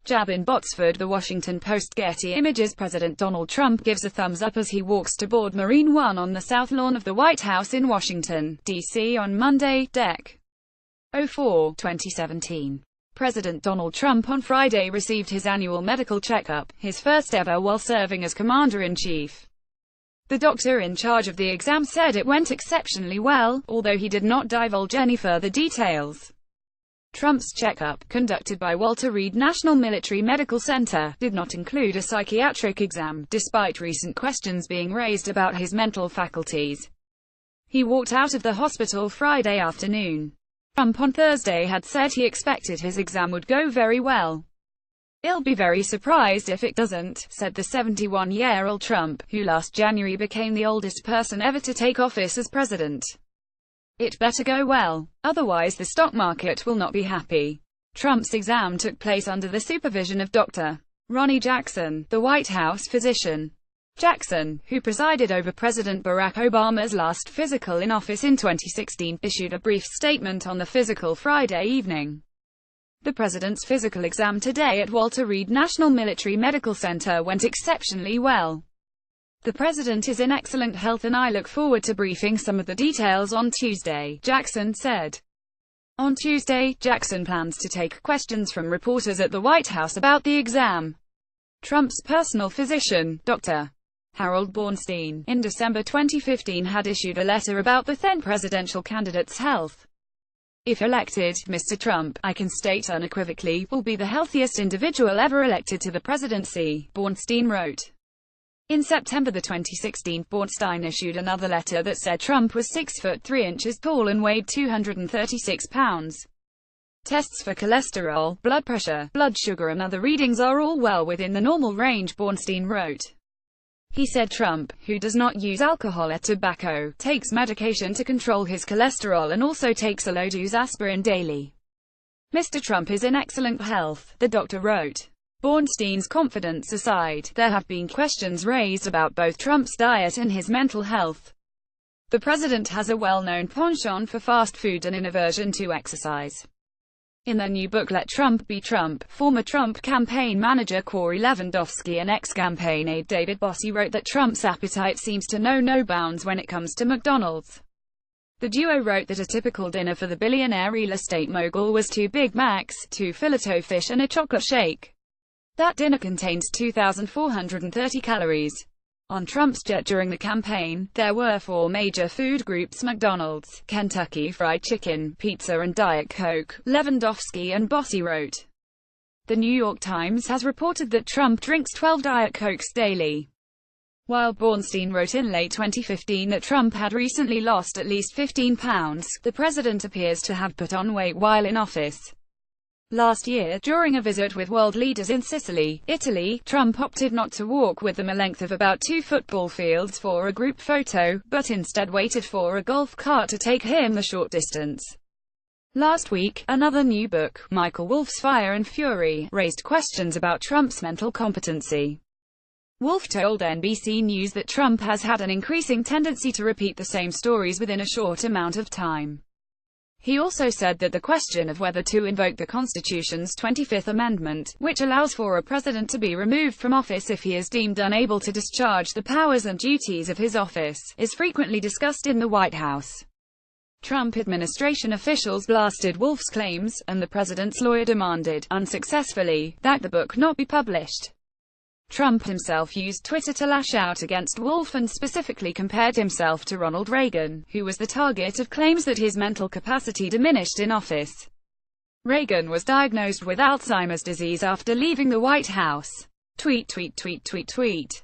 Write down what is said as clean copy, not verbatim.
Jab in Botsford. The Washington Post. Getty Images. President Donald Trump gives a thumbs up as he walks to board Marine One on the south lawn of the White House in Washington, D.C. on Monday. Dec. 04, 2017. President Donald Trump on Friday received his annual medical checkup, his first ever while serving as Commander-in-Chief. The doctor in charge of the exam said it went exceptionally well, although he did not divulge any further details. Trump's checkup, conducted by Walter Reed National Military Medical Center, did not include a psychiatric exam, despite recent questions being raised about his mental faculties. He walked out of the hospital Friday afternoon. Trump on Thursday had said he expected his exam would go very well. "I'll be very surprised if it doesn't," said the 71-year-old Trump, who last January became the oldest person ever to take office as president. "It better go well. Otherwise the stock market will not be happy." Trump's exam took place under the supervision of Dr. Ronnie Jackson, the White House physician. Jackson, who presided over President Barack Obama's last physical in office in 2016, issued a brief statement on the physical Friday evening. "The president's physical exam today at Walter Reed National Military Medical Center went exceptionally well. The president is in excellent health and I look forward to briefing some of the details on Tuesday," Jackson said. On Tuesday, Jackson plans to take questions from reporters at the White House about the exam. Trump's personal physician, Dr. Harold Bernstein, in December 2015 had issued a letter about the then presidential candidate's health. "If elected, Mr. Trump, I can state unequivocally, will be the healthiest individual ever elected to the presidency," Bernstein wrote. In September 2016, Bernstein issued another letter that said Trump was 6 foot 3 inches tall and weighed 236 pounds. "Tests for cholesterol, blood pressure, blood sugar and other readings are all well within the normal range," Bernstein wrote. He said Trump, who does not use alcohol or tobacco, takes medication to control his cholesterol and also takes a low-dose aspirin daily. "Mr. Trump is in excellent health," the doctor wrote. Bernstein's confidence aside, there have been questions raised about both Trump's diet and his mental health. The president has a well-known penchant for fast food and an aversion to exercise. In their new book Let Trump Be Trump, former Trump campaign manager Corey Lewandowski and ex-campaign aide David Bossie wrote that Trump's appetite seems to know no bounds when it comes to McDonald's. The duo wrote that a typical dinner for the billionaire real estate mogul was 2 Big Macs, 2 filet fish and a chocolate shake. That dinner contains 2,430 calories. On Trump's jet during the campaign, there were 4 major food groups: McDonald's, Kentucky Fried Chicken, pizza and Diet Coke, Lewandowski and Bossie wrote. The New York Times has reported that Trump drinks 12 Diet Cokes daily, while Bernstein wrote in late 2015 that Trump had recently lost at least 15 pounds. The president appears to have put on weight while in office. Last year, during a visit with world leaders in Sicily, Italy, Trump opted not to walk with them a length of about 2 football fields for a group photo, but instead waited for a golf cart to take him the short distance. Last week, another new book, Michael Wolff's Fire and Fury, raised questions about Trump's mental competency. Wolff told NBC News that Trump has had an increasing tendency to repeat the same stories within a short amount of time. He also said that the question of whether to invoke the Constitution's 25th Amendment, which allows for a president to be removed from office if he is deemed unable to discharge the powers and duties of his office, is frequently discussed in the White House. Trump administration officials blasted Wolff's claims, and the president's lawyer demanded, unsuccessfully, that the book not be published. Trump himself used Twitter to lash out against Wolff and specifically compared himself to Ronald Reagan, who was the target of claims that his mental capacity diminished in office. Reagan was diagnosed with Alzheimer's disease after leaving the White House. Tweet, tweet, tweet, tweet, tweet.